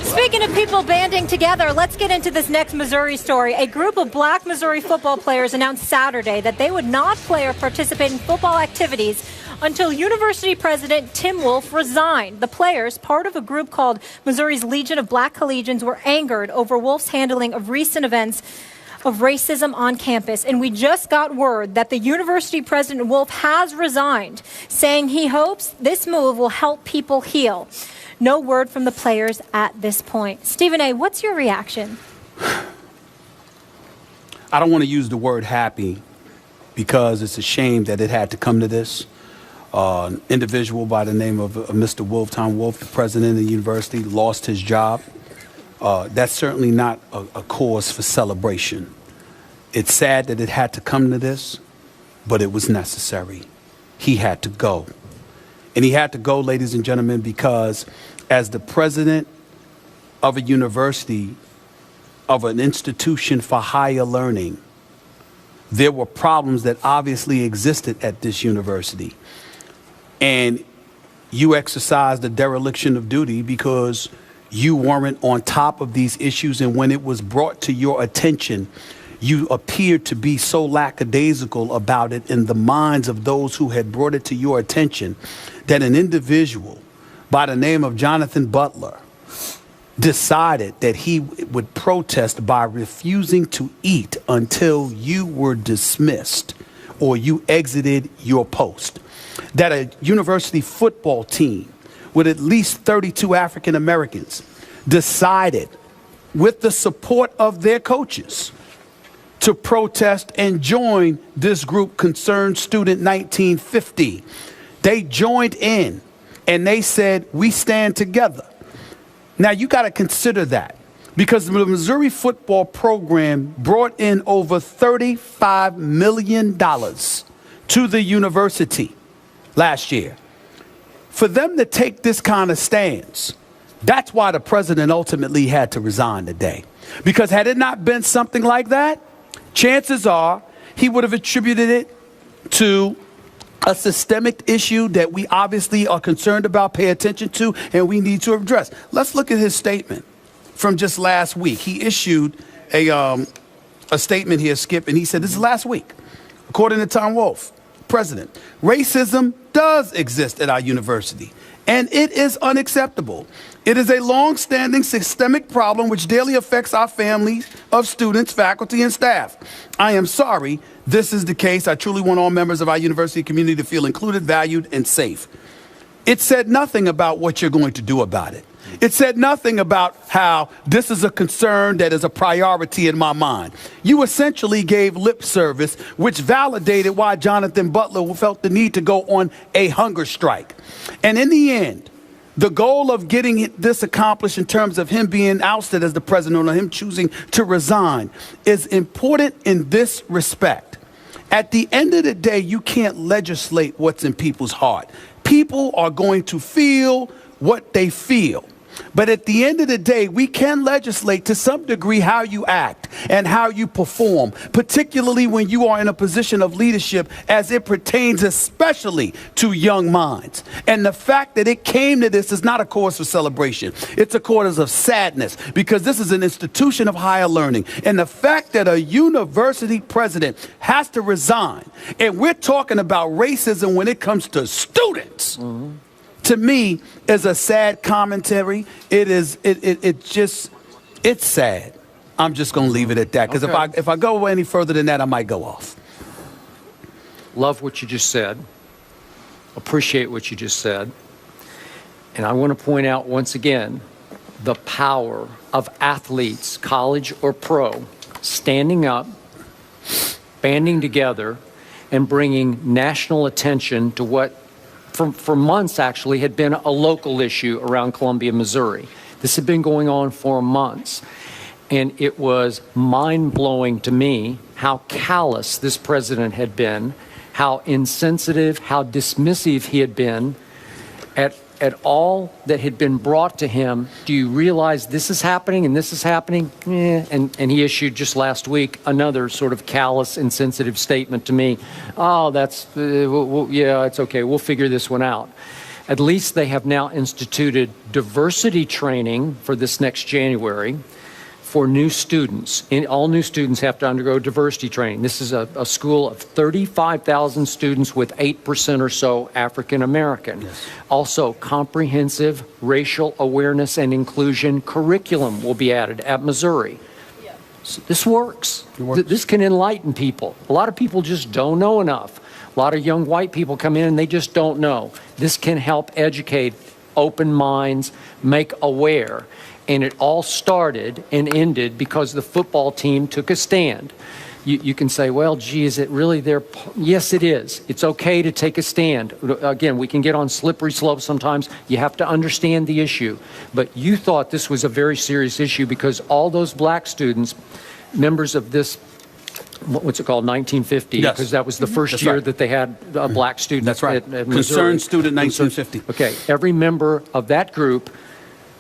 Speaking of people banding together, let's get into this next Missouri story. A group of black Missouri football players announced Saturday that they would not play or participate in football activities until University President Tim Wolf resigned. The players, part of a group called Missouri's Legion of Black Collegians, were angered over Wolf's handling of recent events of racism on campus. And we just got word that the University President Wolf has resigned, saying he hopes this move will help people heal. No word from the players at this point. Stephen A., what's your reaction? I don't want to use the word happy because it's a shame that it had to come to this. An individual by the name of Mr. Wolf, Tom Wolf, the president of the university, lost his job. That's certainly not a cause for celebration. It's sad that it had to come to this, but it was necessary. He had to go. And he had to go, ladies and gentlemen, because as the president of a university, of an institution for higher learning, there were problems that obviously existed at this university. And you exercised a dereliction of duty because you weren't on top of these issues. And when it was brought to your attention, you appeared to be so lackadaisical about it in the minds of those who had brought it to your attention that an individual by the name of Jonathan Butler decided that he would protest by refusing to eat until you were dismissed or you exited your post. That a university football team with at least 32 African Americans decided, with the support of their coaches, to protest and join this group, Concerned Student 1950. They joined in and they said, we stand together. Now, you got to consider that because the Missouri football program brought in over $35 million to the university last year. For them to take this kind of stance, that's why the president ultimately had to resign today. Because had it not been something like that, chances are he would have attributed it to a systemic issue that we obviously are concerned about, pay attention to, and we need to address. Let's look at his statement from just last week. He issued a statement here, Skip, and he said, this is last week. According to Tom Wolf, president, racism does exist at our university, and it is unacceptable. It is a long-standing systemic problem which daily affects our families of students, faculty, and staff. I am sorry this is the case. I truly want all members of our university community to feel included, valued, and safe. It said nothing about what you're going to do about it. It said nothing about how this is a concern that is a priority in my mind. You essentially gave lip service, which validated why Jonathan Butler felt the need to go on a hunger strike. And in the end, the goal of getting this accomplished in terms of him being ousted as the president or him choosing to resign is important in this respect. At the end of the day, you can't legislate what's in people's heart. People are going to feel what they feel. But at the end of the day, we can legislate to some degree how you act and how you perform, particularly when you are in a position of leadership as it pertains especially to young minds. And the fact that it came to this is not a cause for celebration. It's a cause of sadness because this is an institution of higher learning. And the fact that a university president has to resign, and we're talking about racism when it comes to students, to me, is a sad commentary. It's sad. I'm just going to leave it at that. Because if I go any further than that, I might go off. Love what you just said. Appreciate what you just said. And I want to point out once again, the power of athletes, college or pro, standing up, banding together, and bringing national attention to what for months actually had been a local issue around Columbia, Missouri. This had been going on for months. And it was mind-blowing to me how callous this president had been, how insensitive, how dismissive he had been at all that had been brought to him. Do you realize this is happening and this is happening? And he issued just last week another sort of callous, insensitive statement to me. Oh, that's, yeah, it's okay. We'll figure this one out. At least they have now instituted diversity training for this next January for new students. All new students have to undergo diversity training. This is a school of 35,000 students with 8% or so African American. Yes. Also, comprehensive racial awareness and inclusion curriculum will be added at Missouri. So this works. This can enlighten people. A lot of people just don't know enough. A lot of young white people come in and they just don't know. This can help educate, open minds, make aware. And it all started and ended because the football team took a stand. You can say, well, gee, is it really their... Yes, it is. It's okay to take a stand. Again, we can get on slippery slopes sometimes. You have to understand the issue. But you thought this was a very serious issue because all those black students, members of this, what's it called, 1950? Yes. Because that was the first year that they had a black student. That's right. At Concerned student 1950. Okay, every member of that group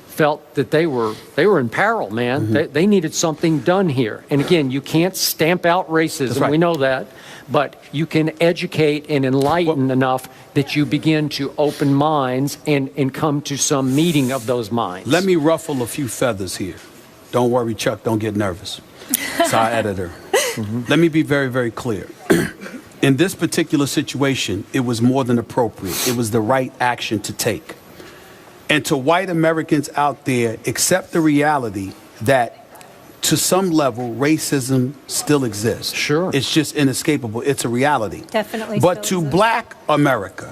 felt that they were in peril, man. They needed something done here. And again, you can't stamp out racism. Right. We know that. But you can educate and enlighten enough that you begin to open minds and come to some meeting of those minds. Let me ruffle a few feathers here. Don't worry, Chuck. Don't get nervous. It's our editor. Let me be very, very clear. In this particular situation, it was more than appropriate. It was the right action to take. And to white Americans out there, accept the reality that to some level, racism still exists. Sure. It's just inescapable. It's a reality. Definitely But still to exists. black America,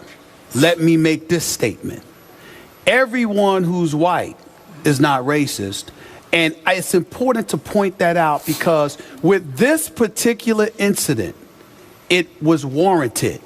let me make this statement. Everyone who's white is not racist. And it's important to point that out because with this particular incident, it was warranted.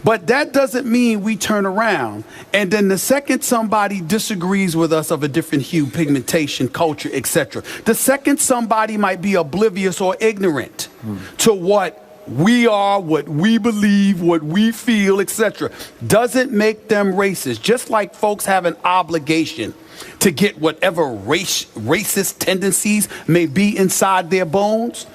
But that doesn't mean we turn around and then the second somebody disagrees with us of a different hue, pigmentation, culture, etc., the second somebody might be oblivious or ignorant to what we are, what we believe, what we feel, etc., doesn't make them racist. Just like folks have an obligation to get whatever racist tendencies may be inside their bones,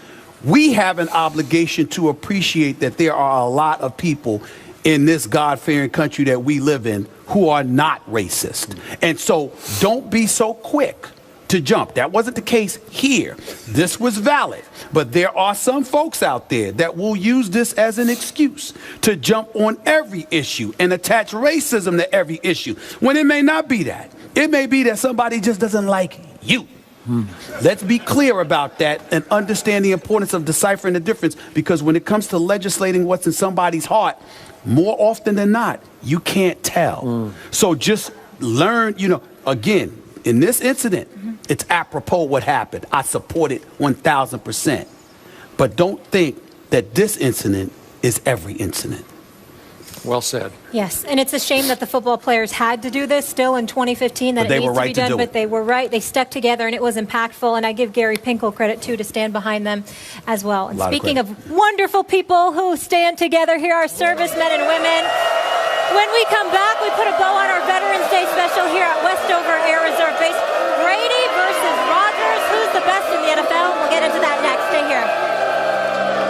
we have an obligation to appreciate that there are a lot of people in this God-fearing country that we live in who are not racist. And so don't be so quick to jump. That wasn't the case here. This was valid. But there are some folks out there that will use this as an excuse to jump on every issue and attach racism to every issue, when it may not be that. It may be that somebody just doesn't like you. Let's be clear about that and understand the importance of deciphering the difference, because when it comes to legislating what's in somebody's heart, more often than not, you can't tell. So just learn, again, in this incident, it's apropos what happened. I support it 1,000%. But don't think that this incident is every incident. Well said. Yes, and it's a shame that the football players had to do this still in 2015, that But they it needs were right to be to done, do but it. they were right. They stuck together, and it was impactful, and I give Gary Pinkel credit, too, to stand behind them as well. And Lot of speaking credit. of wonderful people who stand together, here are servicemen and women. When we come back, we put a bow on our Veterans Day special here at Westover Air Reserve Base. Brady versus Rodgers. Who's the best in the NFL? We'll get into that next. Stay here.